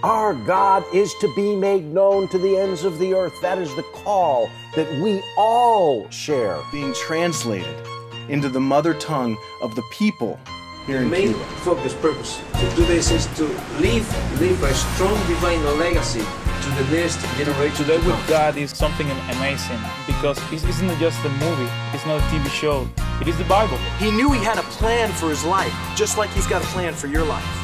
Our God is to be made known to the ends of the earth. That is the call that we all share. Being translated into the mother tongue of the people here in Cuba. The main focus, purpose to do this is to leave a strong divine legacy to the next generation. Today with God is something amazing because it isn't just a movie, it's not a TV show, it is the Bible. He knew he had a plan for his life, just like he's got a plan for your life.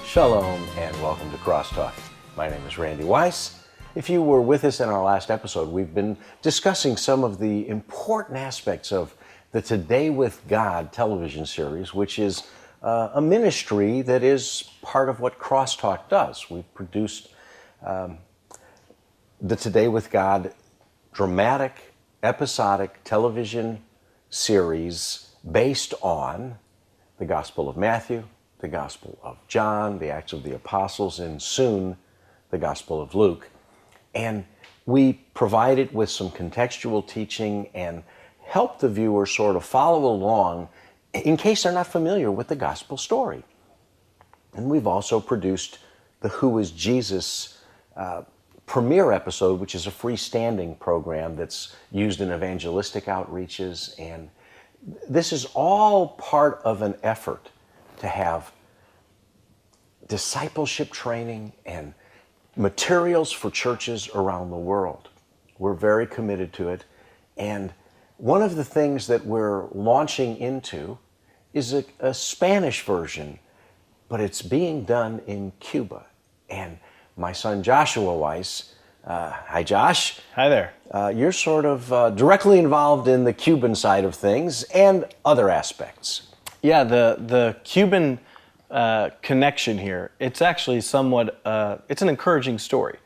Shalom and welcome to CrossTalk. My name is Randy Weiss. If you were with us in our last episode, we've been discussing some of the important aspects of the Today with God television series, which is a ministry that is part of what CrossTalk does. We've produced the Today with God dramatic, episodic television series based on the Gospel of Matthew, the Gospel of John, the Acts of the Apostles, and soon the Gospel of Luke. And we provide it with some contextual teaching and help the viewer sort of follow along in case they're not familiar with the gospel story. And we've also produced the Who is Jesus premiere episode, which is a freestanding program that's used in evangelistic outreaches. And this is all part of an effort to have discipleship training and materials for churches around the world. We're very committed to it. And one of the things that we're launching into is a Spanish version, but it's being done in Cuba. And my son Joshua Weiss, hi Josh. Hi there. You're sort of directly involved in the Cuban side of things and other aspects. Yeah, the Cuban connection here, it's actually somewhat, it's an encouraging story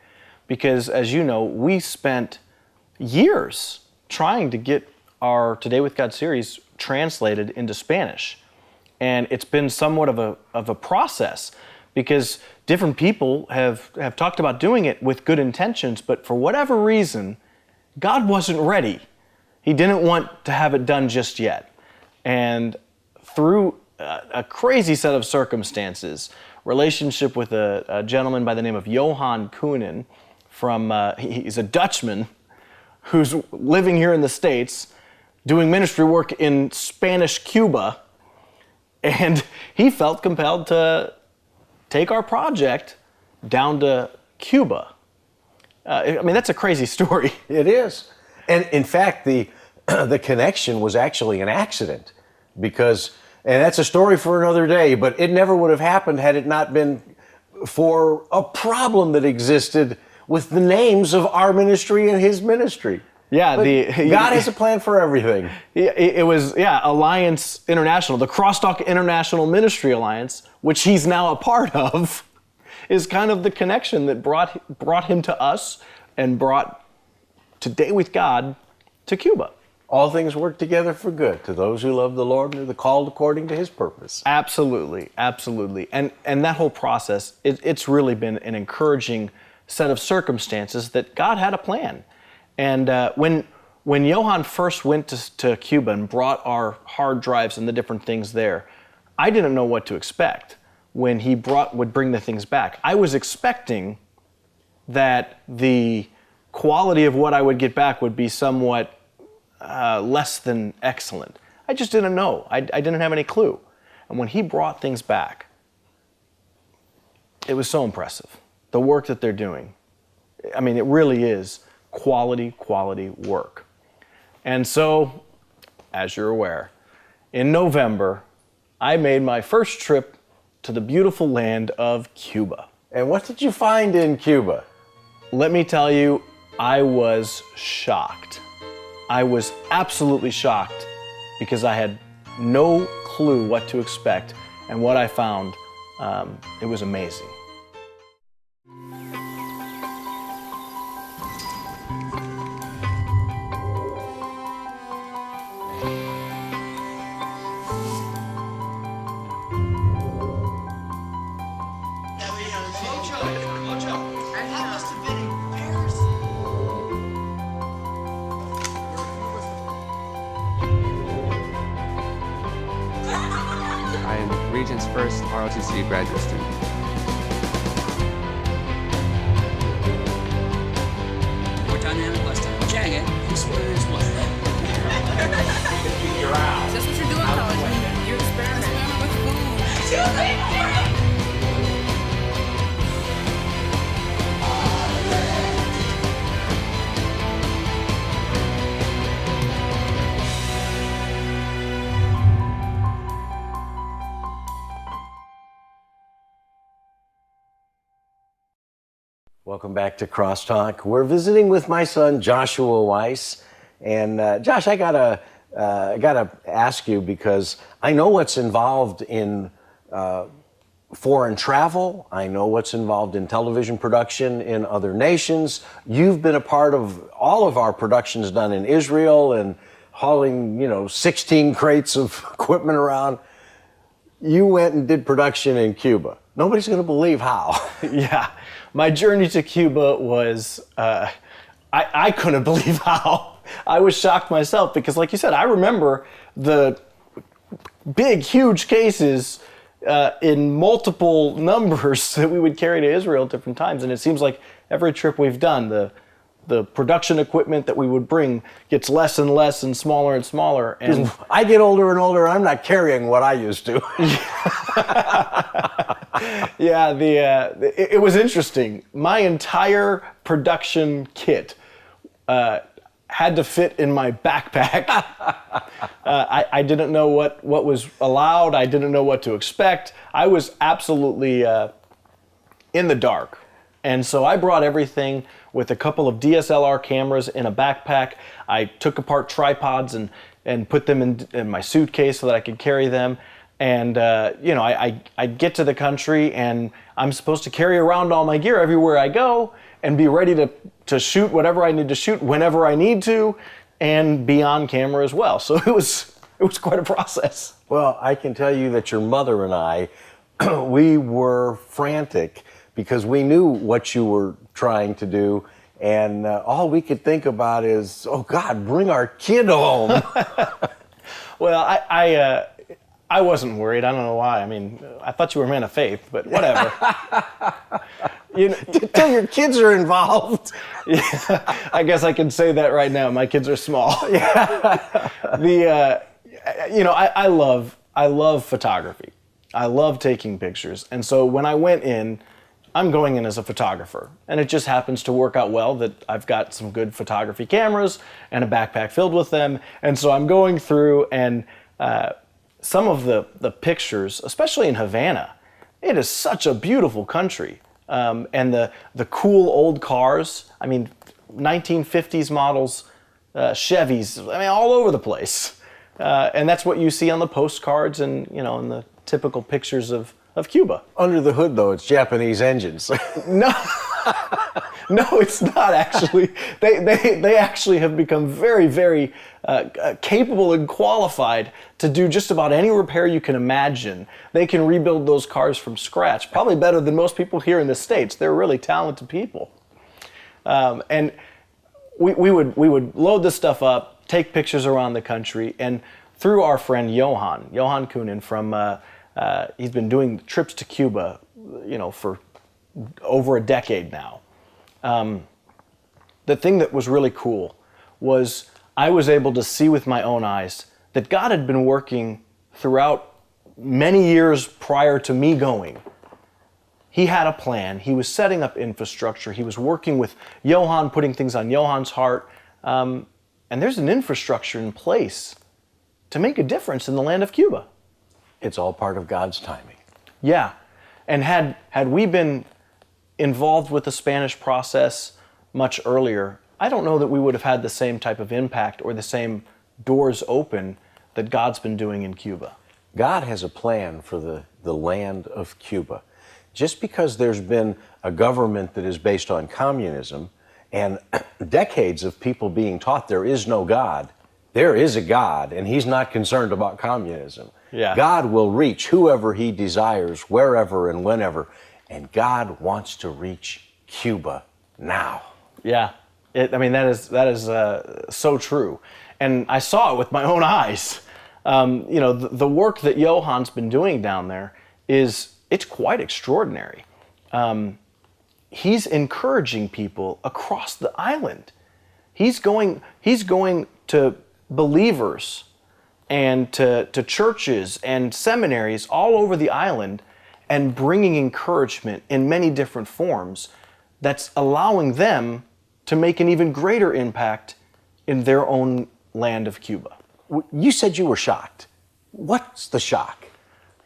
because, as you know, we spent years trying to get our Today with God series translated into Spanish. And it's been somewhat of a process because different people have talked about doing it with good intentions, but for whatever reason, God wasn't ready. He didn't want to have it done just yet. And through a crazy set of circumstances, relationship with a gentleman by the name of Johan Koenen he's a Dutchman who's living here in the States doing ministry work in Spanish Cuba, and he felt compelled to take our project down to Cuba. I mean, that's a crazy story. It is. And in fact, the connection was actually an accident because, and that's a story for another day, but it never would have happened had it not been for a problem that existed with the names of our ministry and his ministry. Yeah, God has a plan for everything. It was Alliance International, the CrossTalk International Ministry Alliance, which he's now a part of, is kind of the connection that brought him to us and brought Today with God to Cuba. All things work together for good to those who love the Lord and are called according to His purpose. Absolutely, absolutely. And that whole process, it's really been an encouraging set of circumstances that God had a plan. And when Johan first went to Cuba and brought our hard drives and the different things there, I didn't know what to expect when he would bring the things back. I was expecting that the quality of what I would get back would be somewhat less than excellent. I just didn't know. I didn't have any clue. And when he brought things back, it was so impressive. The work that they're doing. I mean, it really is quality work. And so, as you're aware, in November, I made my first trip to the beautiful land of Cuba. And what did you find in Cuba? Let me tell you, I was shocked. I was absolutely shocked because I had no clue what to expect, and what I found, it was amazing. region's first ROTC graduate student. More dynamic, less time. Jagged. This one is what? Figure out. That's what you're doing in college. You're experimenting with food. Welcome back to CrossTalk. We're visiting with my son Joshua Weiss, and Josh, I gotta ask you because I know what's involved in foreign travel. I know what's involved in television production in other nations. You've been a part of all of our productions done in Israel and hauling, 16 crates of equipment around. You went and did production in Cuba. Nobody's going to believe how. Yeah, my journey to Cuba was, I couldn't believe how. I was shocked myself because, like you said, I remember the big, huge cases in multiple numbers that we would carry to Israel at different times. And it seems like every trip we've done, the production equipment that we would bring gets less and less and smaller. And I get older and older, I'm not carrying what I used to. Yeah, it was interesting. My entire production kit had to fit in my backpack. I didn't know what was allowed. I didn't know what to expect. I was absolutely in the dark. And so I brought everything with a couple of DSLR cameras in a backpack. I took apart tripods and put them in my suitcase so that I could carry them. And, I get to the country and I'm supposed to carry around all my gear everywhere I go and be ready to shoot whatever I need to shoot whenever I need to and be on camera as well. So it was quite a process. Well, I can tell you that your mother and I, we were frantic because we knew what you were trying to do. And all we could think about is, oh God, bring our kid home. Well, I wasn't worried. I don't know why. I mean, I thought you were a man of faith, but whatever. Until your kids are involved. Yeah, I guess I can say that right now. My kids are small. Yeah. I love photography. I love taking pictures. And so when I went in, I'm going in as a photographer. And it just happens to work out well that I've got some good photography cameras and a backpack filled with them. And so I'm going through and some of the pictures, especially in Havana, it is such a beautiful country. And the cool old cars, 1950s models, Chevys, all over the place. And that's what you see on the postcards and, in the typical pictures of Cuba. Under the hood, though, it's Japanese engines. No. No, it's not actually. They actually have become very, very capable and qualified to do just about any repair you can imagine. They can rebuild those cars from scratch, probably better than most people here in the States. They're really talented people. And we would load this stuff up, take pictures around the country, and through our friend Johan Kunin from, he's been doing trips to Cuba, for over a decade now. The thing that was really cool was I was able to see with my own eyes that God had been working throughout many years prior to me going. He had a plan. He was setting up infrastructure. He was working with Johan, putting things on Johan's heart. And there's an infrastructure in place to make a difference in the land of Cuba. It's all part of God's timing. Yeah. And had we been involved with the Spanish process much earlier, I don't know that we would have had the same type of impact or the same doors open that God's been doing in Cuba. God has a plan for the land of Cuba. Just because there's been a government that is based on communism and decades of people being taught there is no God, there is a God, and He's not concerned about communism. Yeah. God will reach whoever He desires, wherever and whenever, and God wants to reach Cuba now. Yeah, that is so true, and I saw it with my own eyes. The work that Johan's been doing down there, it's quite extraordinary. He's encouraging people across the island. He's going to believers and to churches and seminaries all over the island and bringing encouragement in many different forms that's allowing them to make an even greater impact in their own land of Cuba. You said you were shocked. What's the shock?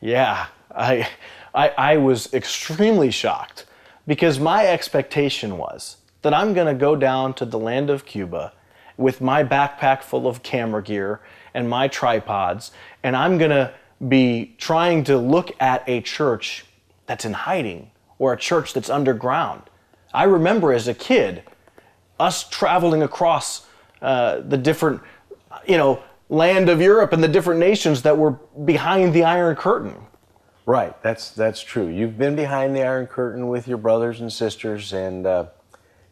Yeah, I was extremely shocked because my expectation was that I'm going to go down to the land of Cuba with my backpack full of camera gear and my tripods, and I'm going to be trying to look at a church that's in hiding or a church that's underground. I remember as a kid us traveling across the different, land of Europe and the different nations that were behind the Iron Curtain. Right, that's true. You've been behind the Iron Curtain with your brothers and sisters, and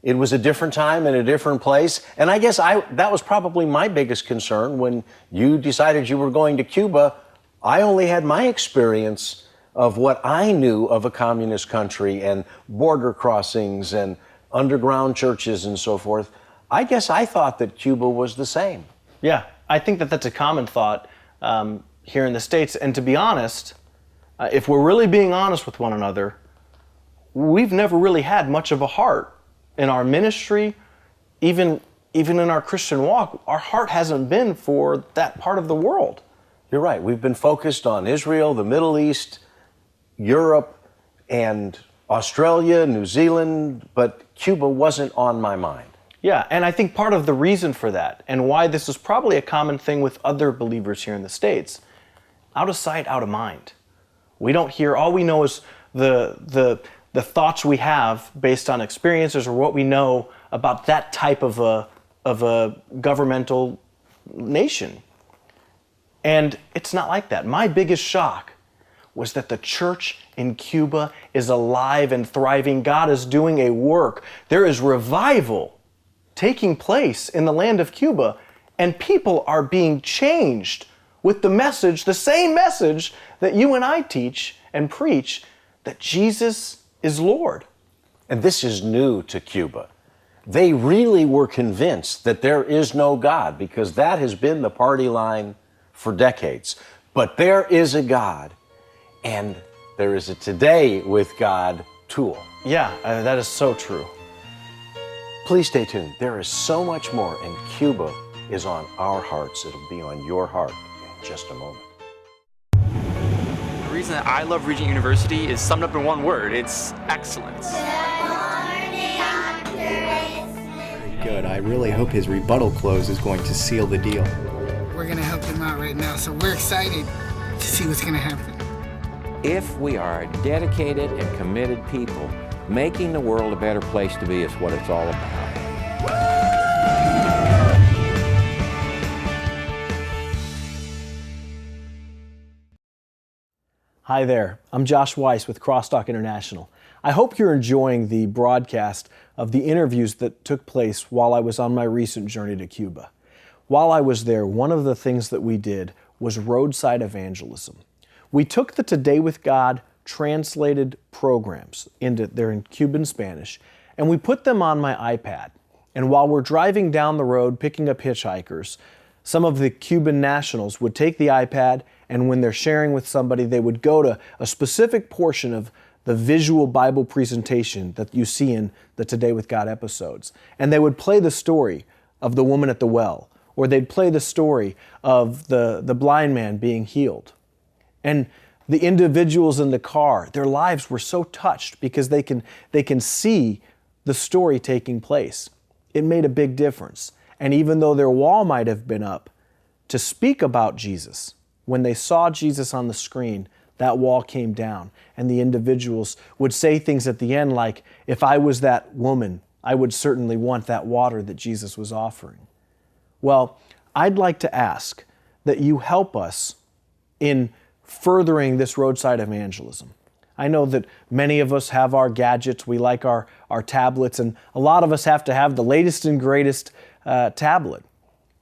it was a different time and a different place. And I guess that was probably my biggest concern when you decided you were going to Cuba. I only had my experience of what I knew of a communist country and border crossings and underground churches and so forth. I guess I thought that Cuba was the same. Yeah, I think that that's a common thought here in the States. And to be honest, if we're really being honest with one another, we've never really had much of a heart in our ministry, even in our Christian walk. Our heart hasn't been for that part of the world. You're right. We've been focused on Israel, the Middle East, Europe, and Australia, New Zealand, but Cuba wasn't on my mind. Yeah, and I think part of the reason for that, and why this is probably a common thing with other believers here in the States, out of sight, out of mind. We don't hear, all we know is the thoughts we have based on experiences or what we know about that type of a governmental nation. And it's not like that. My biggest shock was that the church in Cuba is alive and thriving. God is doing a work. There is revival taking place in the land of Cuba, and people are being changed with the message, the same message that you and I teach and preach, that Jesus is Lord. And this is new to Cuba. They really were convinced that there is no God, because that has been the party line for decades. But there is a God, and there is a Today with God tool. Yeah, that is so true. Please stay tuned. There is so much more, and Cuba is on our hearts. It'll be on your heart in just a moment. The reason that I love Regent University is summed up in one word. It's excellence. Very good. I really hope his rebuttal close is going to seal the deal. We're going to help him out right now, so we're excited to see what's going to happen. If we are dedicated and committed people, making the world a better place to be is what it's all about. Hi there, I'm Josh Weiss with CrossTalk International. I hope you're enjoying the broadcast of the interviews that took place while I was on my recent journey to Cuba. While I was there, one of the things that we did was roadside evangelism. We took the Today with God translated programs they're in Cuban Spanish, and we put them on my iPad. And while we're driving down the road picking up hitchhikers, some of the Cuban nationals would take the iPad, and when they're sharing with somebody, they would go to a specific portion of the visual Bible presentation that you see in the Today with God episodes. And they would play the story of the woman at the well, or they'd play the story of the blind man being healed. And the individuals in the car, their lives were so touched because they can see the story taking place. It made a big difference. And even though their wall might have been up to speak about Jesus, when they saw Jesus on the screen, that wall came down. And the individuals would say things at the end like, if I was that woman, I would certainly want that water that Jesus was offering. Well, I'd like to ask that you help us in furthering this roadside evangelism. I know that many of us have our gadgets, we like our tablets, and a lot of us have to have the latest and greatest tablet.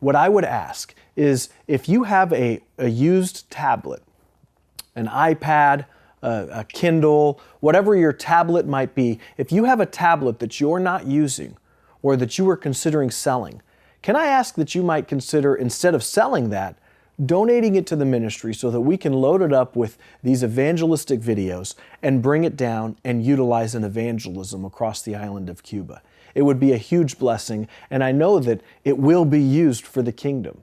What I would ask is if you have a used tablet, an iPad, a Kindle, whatever your tablet might be, if you have a tablet that you're not using or that you are considering selling, can I ask that you might consider, instead of selling that, donating it to the ministry so that we can load it up with these evangelistic videos and bring it down and utilize an evangelism across the island of Cuba. It would be a huge blessing, and I know that it will be used for the kingdom.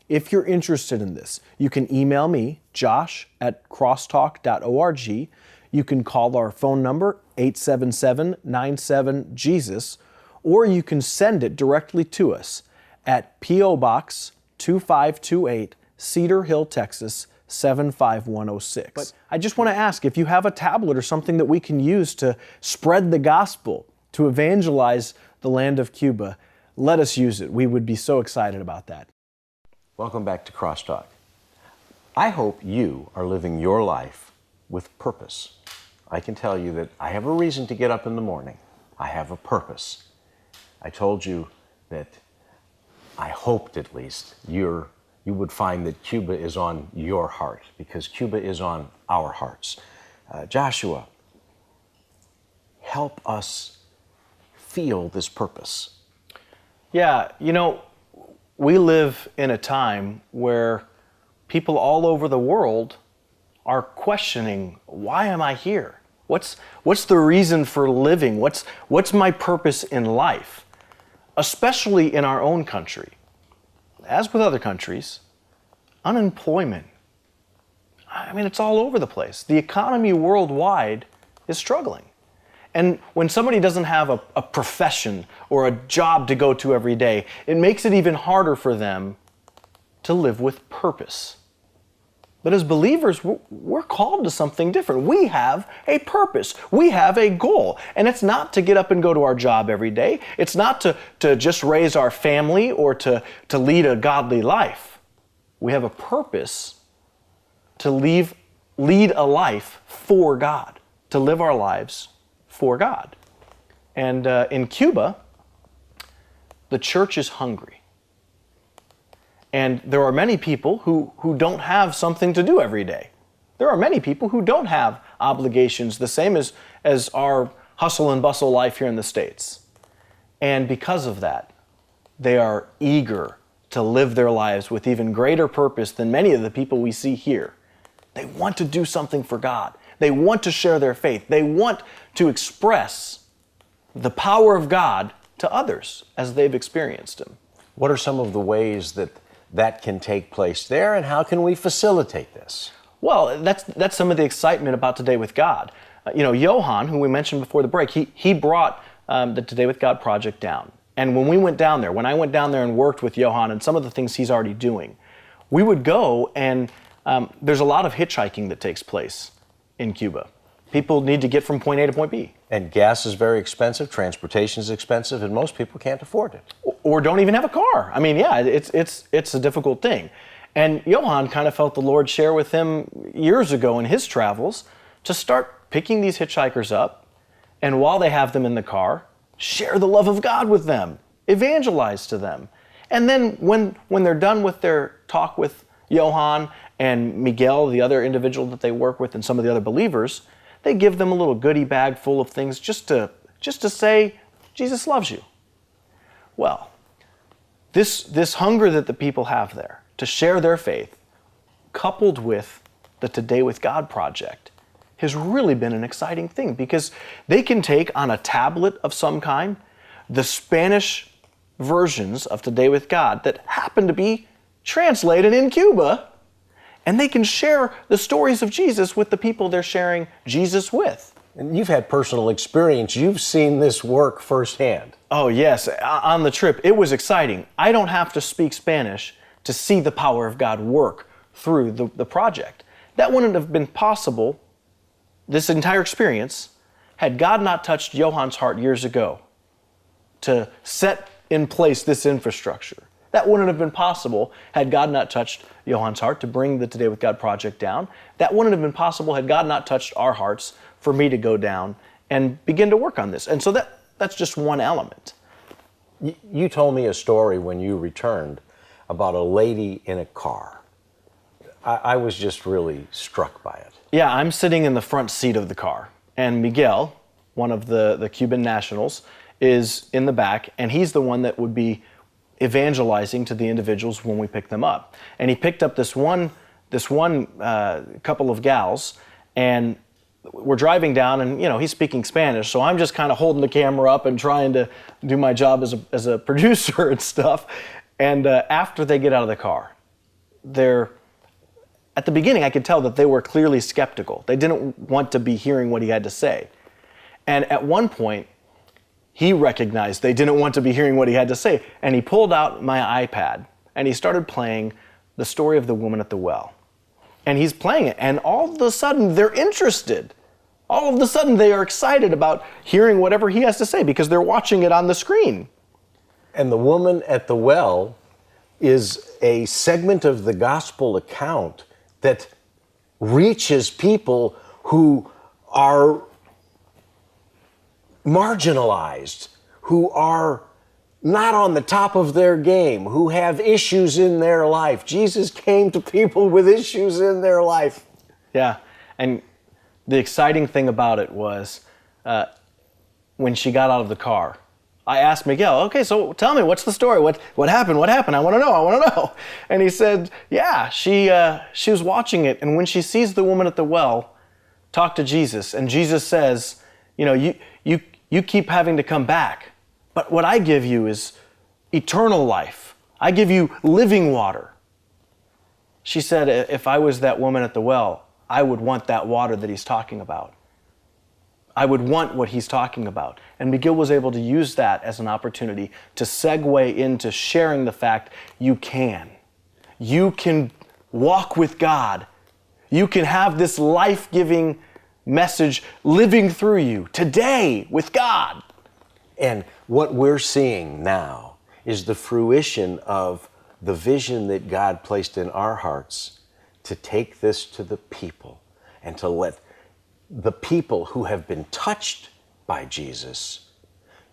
If you're interested in this, you can email me, josh@crosstalk.org. You can call our phone number, 877-97-JESUS, or you can send it directly to us at P.O. Box 2528, Cedar Hill, Texas, 75106. But I just want to ask, if you have a tablet or something that we can use to spread the gospel, to evangelize the land of Cuba, let us use it. We would be so excited about that. Welcome back to CrossTalk. I hope you are living your life with purpose. I can tell you that I have a reason to get up in the morning. I have a purpose. I told you that I hoped at least you would find that Cuba is on your heart, because Cuba is on our hearts. Joshua, help us feel this purpose. Yeah, we live in a time where people all over the world are questioning, why am I here? What's the reason for living? What's my purpose in life? Especially in our own country. As with other countries, unemployment, it's all over the place. The economy worldwide is struggling. And when somebody doesn't have a profession or a job to go to every day, it makes it even harder for them to live with purpose. But as believers, we're called to something different. We have a purpose. We have a goal. And it's not to get up and go to our job every day. It's not to just raise our family or to lead a godly life. We have a purpose to lead a life for God, to live our lives for God. And in Cuba, the church is hungry. And there are many people who don't have something to do every day. There are many people who don't have obligations the same as our hustle and bustle life here in the States. And because of that, they are eager to live their lives with even greater purpose than many of the people we see here. They want to do something for God. They want to share their faith. They want to express the power of God to others as they've experienced Him. What are some of the ways that can take place there, and how can we facilitate this? Well, that's some of the excitement about Today with God. Johan, who we mentioned before the break, he brought the Today with God project down. And when I went down there and worked with Johan and some of the things he's already doing, we would go and there's a lot of hitchhiking that takes place in Cuba. People need to get from point A to point B. And gas is very expensive, transportation is expensive, and most people can't afford it. Or don't even have a car. It's a difficult thing. And Johan kind of felt the Lord share with him years ago in his travels to start picking these hitchhikers up, and while they have them in the car, share the love of God with them, evangelize to them. And then when they're done with their talk with Johan and Miguel, the other individual that they work with, and some of the other believers, they give them a little goodie bag full of things just to say, Jesus loves you. Well, this hunger that the people have there to share their faith, coupled with the Today with God project, has really been an exciting thing, because they can take on a tablet of some kind the Spanish versions of Today with God that happen to be translated in Cuba, and they can share the stories of Jesus with the people they're sharing Jesus with. And you've had personal experience. You've seen this work firsthand. Oh, yes. On the trip, it was exciting. I don't have to speak Spanish to see the power of God work through the project. That wouldn't have been possible, this entire experience, had God not touched Johan's heart years ago to set in place this infrastructure. That wouldn't have been possible had God not touched Johan's heart to bring the Today with God project down. That wouldn't have been possible had God not touched our hearts for me to go down and begin to work on this. And so that's just one element. You told me a story when you returned about a lady in a car. I was just really struck by it. Yeah, I'm sitting in the front seat of the car, and Miguel, one of the Cuban nationals, is in the back, and he's the one that would be evangelizing to the individuals when we pick them up. And he picked up this one couple of gals, and we're driving down, and he's speaking Spanish, so I'm just kind of holding the camera up and trying to do my job as a producer and stuff. And after they get out of the car, at the beginning, I could tell that they were clearly skeptical. They didn't want to be hearing what he had to say. And at one point, he recognized they didn't want to be hearing what he had to say. And he pulled out my iPad and he started playing the story of the woman at the well. And he's playing it. And all of a sudden, they're interested. All of a sudden, they are excited about hearing whatever he has to say because they're watching it on the screen. And the woman at the well is a segment of the gospel account that reaches people who are marginalized, who are not on the top of their game, who have issues in their life. Jesus came to people with issues in their life. Yeah, and the exciting thing about it was when she got out of the car, I asked Miguel, okay, so tell me, what's the story? What happened? What happened? I want to know. And he said, yeah, she was watching it, and when she sees the woman at the well talk to Jesus, and Jesus says, you keep having to come back, but what I give you is eternal life. I give you living water. She said, if I was that woman at the well, I would want that water that he's talking about. I would want what he's talking about. And Miguel was able to use that as an opportunity to segue into sharing the fact you can. You can walk with God. You can have this life-giving message living through you today with God. And what we're seeing now is the fruition of the vision that God placed in our hearts to take this to the people and to let the people who have been touched by Jesus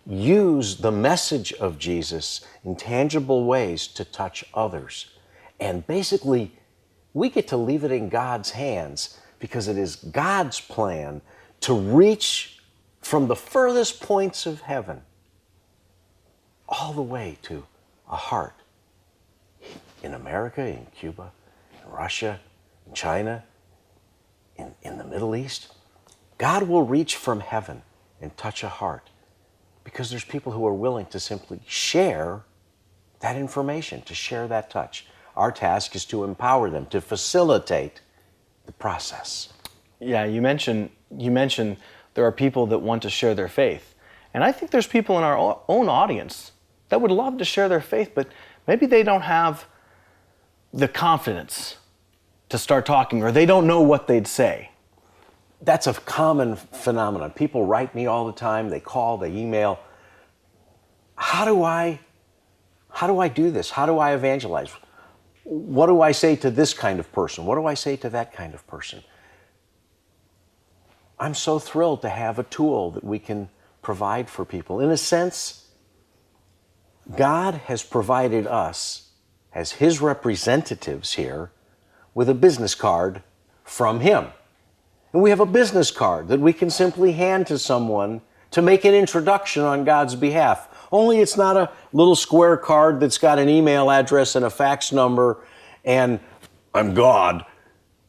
use the message of Jesus in tangible ways to touch others. And basically, we get to leave it in God's hands because it is God's plan to reach from the furthest points of heaven all the way to a heart in America, in Cuba, in Russia, in China, in the Middle East. God will reach from heaven and touch a heart because there's people who are willing to simply share that information, to share that touch. Our task is to empower them, to facilitate the process. Yeah, you mentioned there are people that want to share their faith. And I think there's people in our own audience that would love to share their faith, but maybe they don't have the confidence to start talking, or they don't know what they'd say. That's a common phenomenon. People write me all the time, they call, they email. How do I do this? How do I evangelize? What do I say to this kind of person? What do I say to that kind of person? I'm so thrilled to have a tool that we can provide for people. In a sense, God has provided us as His representatives here with a business card from Him. And we have a business card that we can simply hand to someone to make an introduction on God's behalf. Only it's not a little square card that's got an email address and a fax number and I'm God,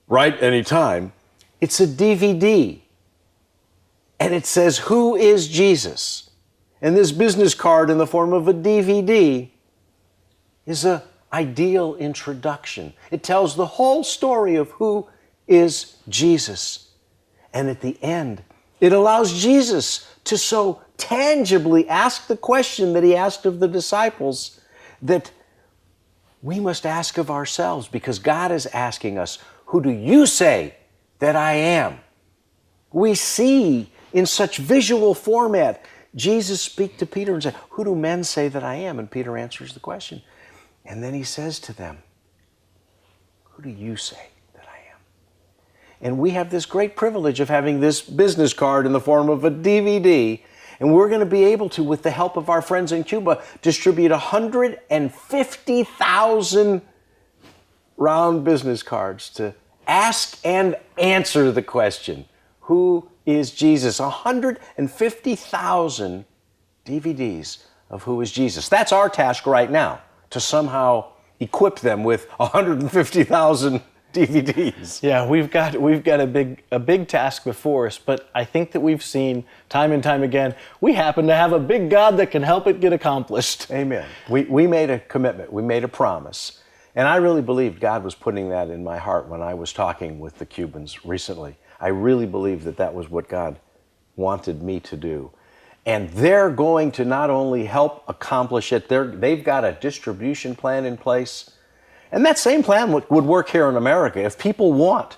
right, anytime. It's a DVD. And it says, who is Jesus? And this business card in the form of a DVD is an ideal introduction. It tells the whole story of who is Jesus. And at the end, it allows Jesus to so tangibly ask the question that He asked of the disciples that we must ask of ourselves, because God is asking us, who do you say that I am? We see in such visual format Jesus speak to Peter and say, who do men say that I am? And Peter answers the question. And then He says to them, who do you say that I am? And we have this great privilege of having this business card in the form of a DVD. And we're going to be able to, with the help of our friends in Cuba, distribute 150,000 round business cards to ask and answer the question, who is Jesus? 150,000 DVDs of Who is Jesus. That's our task right now, to somehow equip them with 150,000 DVDs. Yeah, we've got a big task before us, but I think that we've seen time and time again, we happen to have a big God that can help it get accomplished. Amen. We made a commitment, we made a promise, and I really believed God was putting that in my heart when I was talking with the Cubans recently. I really believed that that was what God wanted me to do. And they're going to not only help accomplish it, they've got a distribution plan in place. And that same plan would work here in America. If people want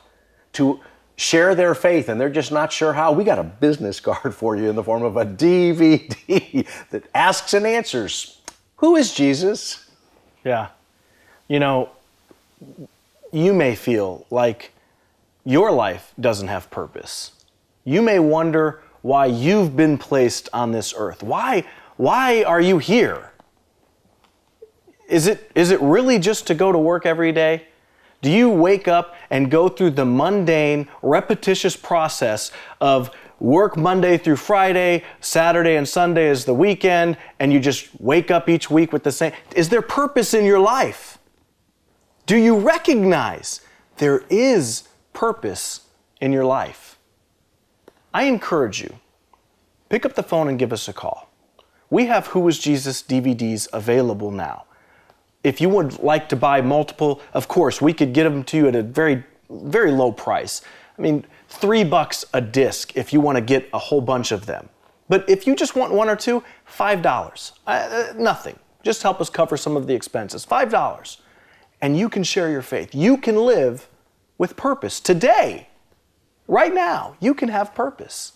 to share their faith and they're just not sure how, we got a business card for you in the form of a DVD that asks and answers, who is Jesus? Yeah. You know, you may feel like your life doesn't have purpose. You may wonder why you've been placed on this earth. Why are you here? Is it really just to go to work every day? Do you wake up and go through the mundane, repetitious process of work Monday through Friday, Saturday and Sunday is the weekend, and you just wake up each week with the same? Is there purpose in your life? Do you recognize there is purpose in your life? I encourage you, pick up the phone and give us a call. We have Who is Jesus DVDs available now. If you would like to buy multiple, of course, we could get them to you at a very, very low price. I mean, $3 a disc if you want to get a whole bunch of them. But if you just want one or two, $5. Nothing. Just help us cover some of the expenses. $5. And you can share your faith. You can live with purpose. Today, right now, you can have purpose.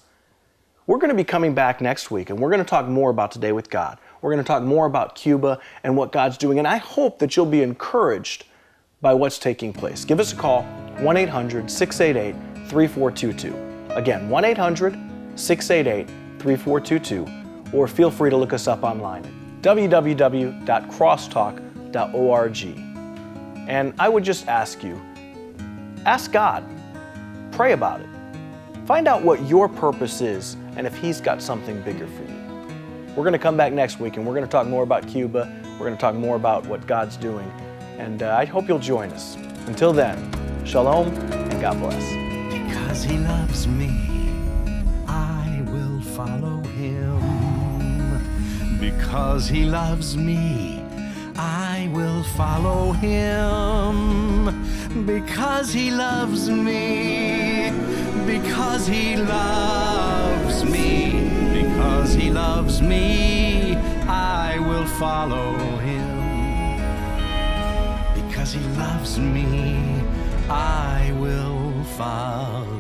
We're going to be coming back next week, and we're going to talk more about Today with God. We're going to talk more about Cuba and what God's doing, and I hope that you'll be encouraged by what's taking place. Give us a call, 1-800-688-3422. Again, 1-800-688-3422, or feel free to look us up online at www.crosstalk.org. And I would just ask you, ask God, pray about it. Find out what your purpose is and if He's got something bigger for you. We're going to come back next week and we're going to talk more about Cuba. We're going to talk more about what God's doing. And I hope you'll join us. Until then, shalom and God bless. Because He loves me, I will follow Him. Because He loves me, I will follow Him. Because He loves me, because He loves me, because He loves me, I will follow Him. Because He loves me, I will follow